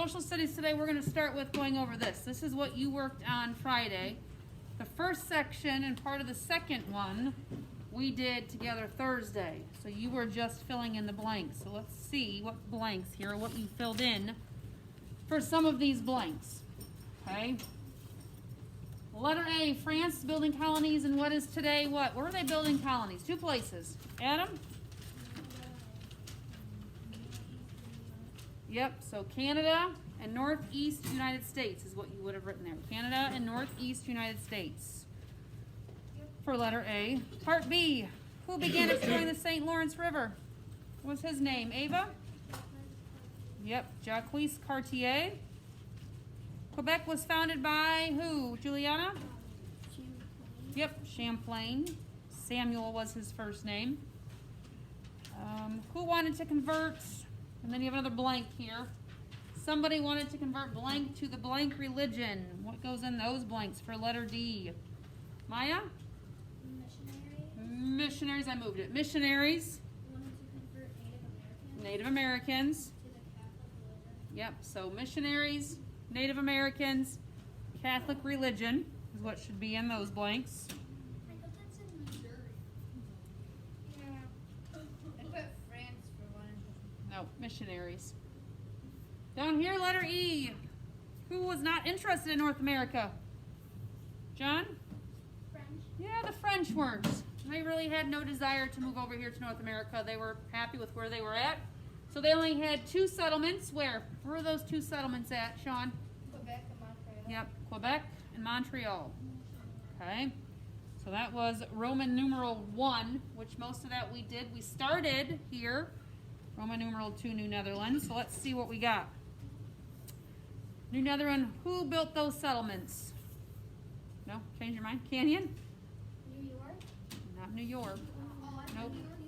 social studies today, we're going to start with going over this. This is what you worked on Friday. The first section and part of the second one we did together Thursday. So you were just filling in the blanks. So let's see what blanks here, what you filled in for some of these blanks. Okay. Letter A, France building colonies, and what is today what? Where are they building colonies? Two places. Adam? Yep, so Canada and Northeast United States is what you would have written there. Canada and Northeast United States for letter A. Part B, who began exploring the St. Lawrence River? What was his name? Ava? Yep, Jacques Cartier. Quebec was founded by who? Juliana? Yep, Champlain. Samuel was his first name. Who wanted to convert, and then you have another blank here. Somebody wanted to convert blank to the blank religion. What goes in those blanks for letter D? Maya? Missionaries, I moved it. Missionaries. Wanted to convert Native Americans. to the Catholic religion. Yep, so missionaries, Native Americans, Catholic religion is what should be in those blanks. I thought that's in Missouri. Yeah. I put France for one. No, missionaries. Down here, letter E. Who was not interested in North America? John? French. Yeah, the French weren't. They really had no desire to move over here to North America. They were happy with where they were at. So they only had two settlements. Where are those two settlements at, Sean? Quebec and Montreal. Yep, Quebec and Montreal. Okay, so that was Roman numeral 1, which most of that we did. We started here, Roman numeral 2, New Netherlands. So let's see what we got. New Netherland, who built those settlements? No, change your mind. Canyon? New York. Not New York. Oh, I Nope. New York.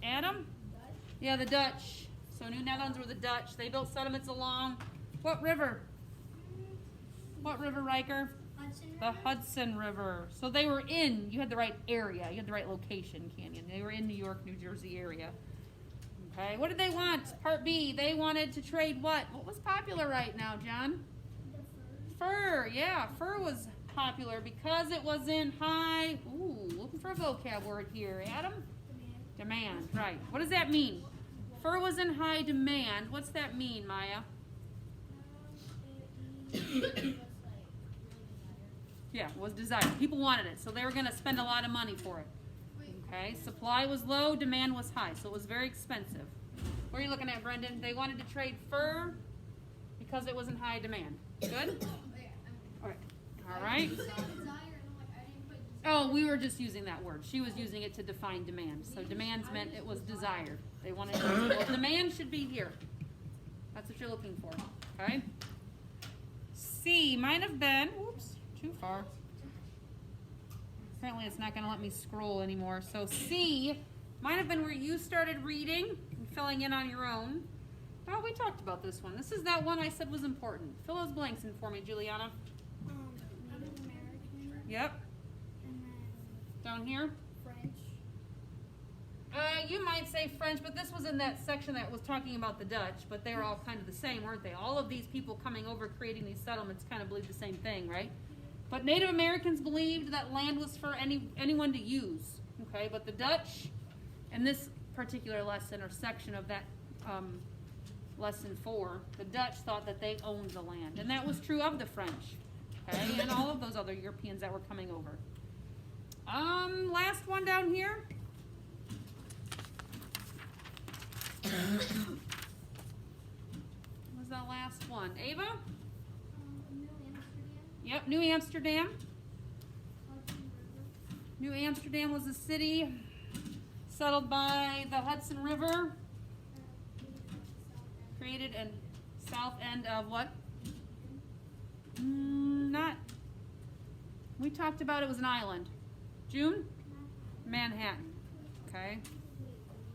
Adam? Dutch. Yeah, the Dutch. So New Netherlands were the Dutch. They built settlements along what river? What river, Riker? Hudson The River. Hudson River. So they were in, you had the right area, you had the right location, Canyon. They were in New York, New Jersey area. Okay, what did they want? Part B, they wanted to trade what? What was popular right now, John? The fur. Fur, yeah, fur was popular because it was in high, looking for a vocab word here. Adam? Demand, right. What does that mean? Fur was in high demand. What's that mean, Maya? Yeah, was desired. People wanted it, so they were going to spend a lot of money for it. Okay, supply was low, demand was high, so it was very expensive. What are you looking at, Brendan? They wanted to trade fur because it was in high demand. Good? All right. All right. Oh, we were just using that word. She was using it to define demand. So demands meant it was desired. They wanted well, demand should be here. That's what you're looking for. Okay? C might have been, whoops, too far. Apparently it's not going to let me scroll anymore. So C might have been where you started reading and filling in on your own. Oh, we talked about this one. This is that one I said was important. Fill those blanks in for me, Juliana. Native American. Yep. And then Down here. French. You might say French, but this was in that section that was talking about the Dutch, but they were all kind of the same, weren't they? All of these people coming over, creating these settlements kind of believed the same thing, right? But Native Americans believed that land was for anyone to use, okay? But the Dutch, in this particular lesson or section of that lesson 4, the Dutch thought that they owned the land. And that was true of the French, okay? And all of those other Europeans that were coming over. Last one down here. What was that last one? Ava? New Amsterdam. Yep, New Amsterdam. Hudson River. New Amsterdam was a city settled by the Hudson River, created in south end of what? Not. We talked about it was an island. June? Manhattan. Okay.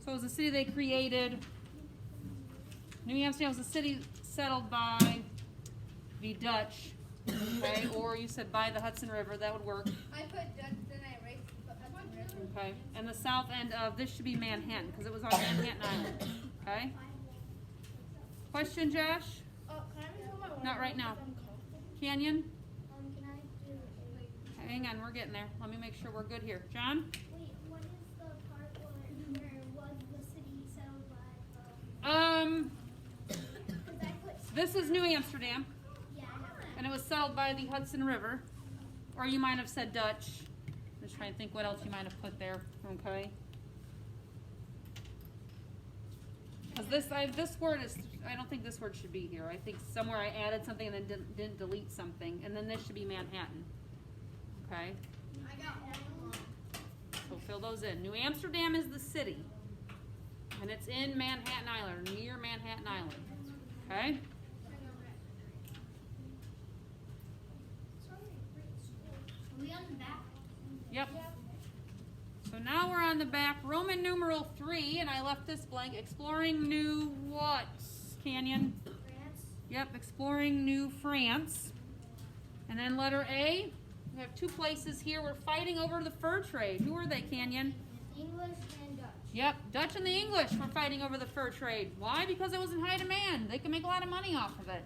So it was a city they created. New Amsterdam was a city settled by the Dutch. Okay, or you said by the Hudson River, that would work. I put Dutch, then I erased the Hudson River. Okay, and the south end of this should be Manhattan because it was on Manhattan Island. Okay. Question, Josh? Oh, can Not right now. Canyon? Can I do a... Hang on, we're getting there. Let me make sure we're good here. John? Wait, what is the part where was the city settled by, 'cause I put... This is New Amsterdam, Yeah, I know that. and it was settled by the Hudson River. Or you might have said Dutch. I'm just trying to think what else you might have put there, okay? Because this word is, I don't think this word should be here. I think somewhere I added something and then didn't delete something, and then this should be Manhattan, okay? I got one. So fill those in. New Amsterdam is the city, and it's in Manhattan Island, near Manhattan Island, okay? Are we on the back? Yep. So now we're on the back, Roman numeral 3, and I left this blank. Exploring New what? Canyon? France. Yep, exploring New France. And then letter A, we have 2 places here. We're fighting over the fur trade. Who are they, Canyon? English and Dutch. Yep, Dutch and the English were fighting over the fur trade. Why? Because it was in high demand. They could make a lot of money off of it.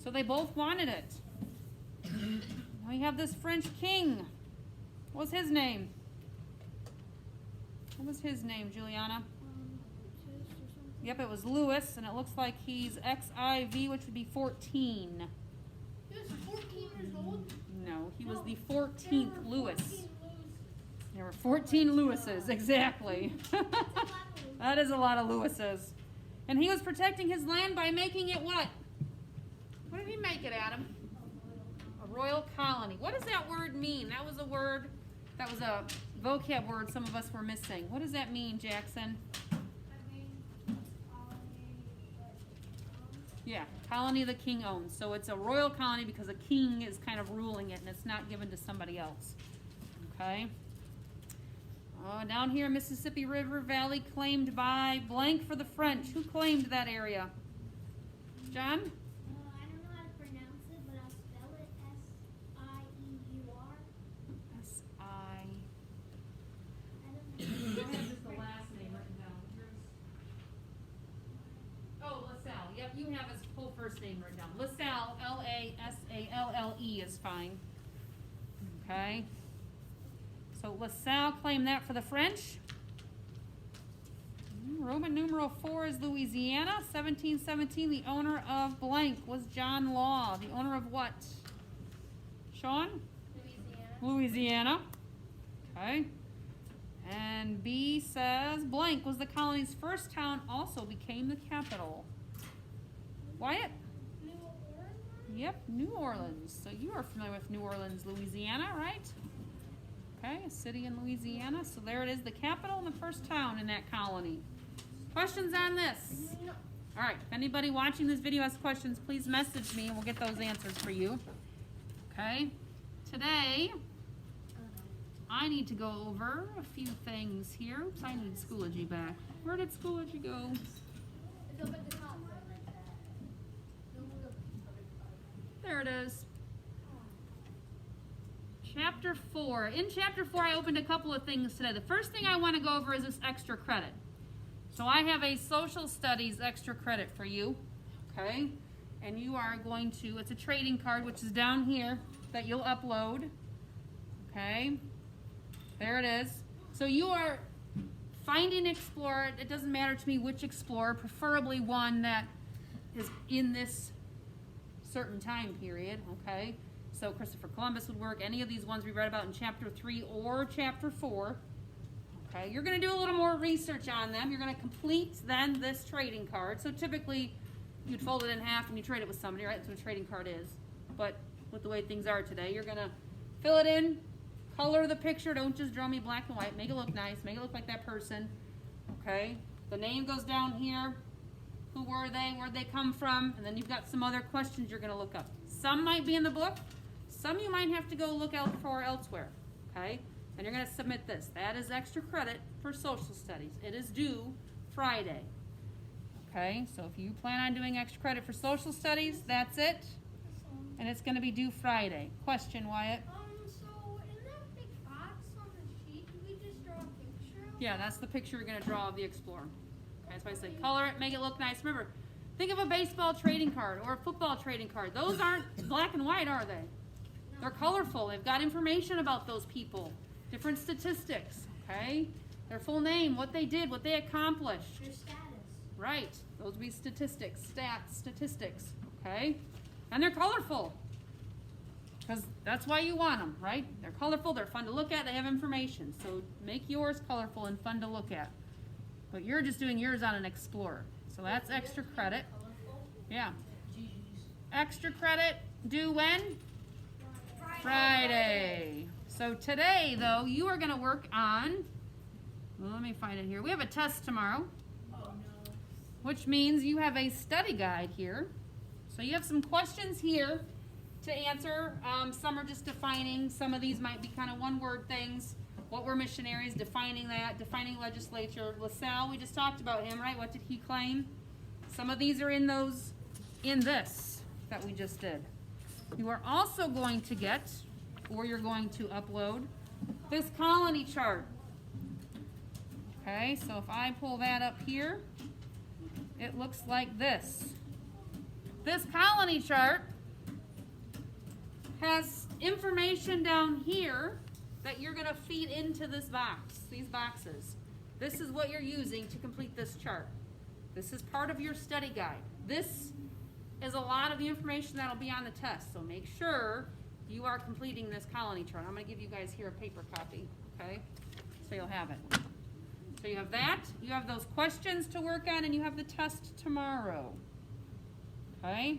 So they both wanted it. Now we have this French king. What was his name? What was his name, Juliana? Yep, it was Louis, and it looks like he's XIV, which would be 14. He was 14 years old? No, he was the 14th Louis. There were 14 Louises, exactly. That is a lot of Louises. And he was protecting his land by making it what? What did he make it, Adam? A royal colony. What does that word mean? That was a word, that was a vocab word some of us were missing. What does that mean, Jackson? Yeah, colony the king owns. So it's a royal colony because a king is kind of ruling it and it's not given to somebody else. Okay. Down here, Mississippi River Valley claimed by blank for the French. Who claimed that area? John? I don't know how to pronounce it, but I'll spell it S-I-E-U-R. S-I. I don't I know. have just the last name written down. Oh, LaSalle. Yep, you have his full first name written down. LaSalle, L-A-S-A-L-L-E is fine. Okay. So LaSalle claimed that for the French. Roman numeral 4 is Louisiana. 1717, the owner of blank was John Law. The owner of what? Sean? Louisiana. Louisiana. Okay. And B says blank was the colony's first town, also became the capital. Wyatt? New Orleans? Yep, New Orleans. So you are familiar with New Orleans, Louisiana, right? Okay, a city in Louisiana. So there it is, the capital and the first town in that colony. Questions on this? No. All right, if anybody watching this video has questions, please message me and we'll get those answers for you. Okay, today I need to go over a few things here. Oops, I need Schoology back. Where did Schoology go? It's up at the top. There it is. Chapter 4. In Chapter 4, I opened a couple of things today. The first thing I want to go over is this extra credit. So I have a social studies extra credit for you, okay? And you are going to, it's a trading card, which is down here, that you'll upload, okay? There it is. So you are finding Explorer. It doesn't matter to me which Explorer, preferably one that is in this certain time period, okay? So Christopher Columbus would work, any of these ones we read about in Chapter 3 or Chapter 4. Okay, you're going to do a little more research on them. You're going to complete then this trading card. So typically you'd fold it in half and you trade it with somebody, right? That's what a trading card is. But with the way things are today, you're going to fill it in, color the picture. Don't just draw me black and white. Make it look nice. Make it look like that person. Okay, the name goes down here. Who were they? Where'd they come from? And then you've got some other questions you're going to look up. Some might be in the book. Some you might have to go look out for elsewhere. Okay? And you're going to submit this. That is extra credit for social studies. It is due Friday. Okay? So if you plan on doing extra credit for social studies, that's it. And it's going to be due Friday. Question, Wyatt? So in that big box on the sheet, do we just draw a picture of? Yeah, that's the picture you're going to draw of the Explorer. Okay, that's why I say color it, make it look nice. Remember, Think of a baseball trading card or a football trading card. Those aren't black and white, are they? They're colorful. They've got information about those people, different statistics, okay? Their full name, what they did, what they accomplished. Their status. Right. Those would be statistics, statistics, okay? And they're colorful. Because that's why you want them, right? They're colorful, they're fun to look at, they have information. So make yours colorful and fun to look at. But you're just doing yours on an Explorer. So that's extra credit. Yeah. Extra credit due when? Friday. So today, though, you are going to work on, well, let me find it here. We have a test tomorrow, which means you have a study guide here. So you have some questions here to answer. Some are just defining. Some of these might be kind of one-word things. What were missionaries? Defining that. Defining legislature. LaSalle, we just talked about him, right? What did he claim? Some of these are in this that we just did. You are also going to get, or you're going to upload, this colony chart. Okay, so if I pull that up here, it looks like this. This colony chart has information down here that you're going to feed into this box, these boxes. This is what you're using to complete this chart. This is part of your study guide. This is a lot of the information that'll be on the test, so make sure you are completing this colony chart. I'm going to give you guys here a paper copy, okay? So you'll have it. So you have that, you have those questions to work on, and you have the test tomorrow, okay?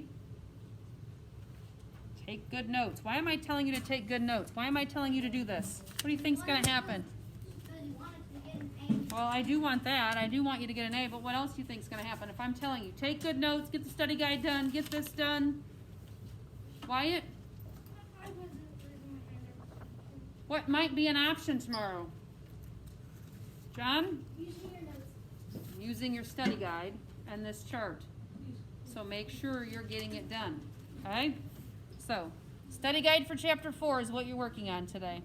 Take good notes. Why am I telling you to take good notes? Why am I telling you to do this? What do you think's going to happen? Because you wanted to get an A. Well, I do want that. I do want you to get an A, but what else do you think's going to happen? If I'm telling you, take good notes, get the study guide done, get this done. Wyatt, I wasn't raising my hand up. what might be an option tomorrow? John? Using your notes. Using your study guide and this chart. So make sure you're getting it done, okay? So, study guide for chapter 4 is what you're working on today.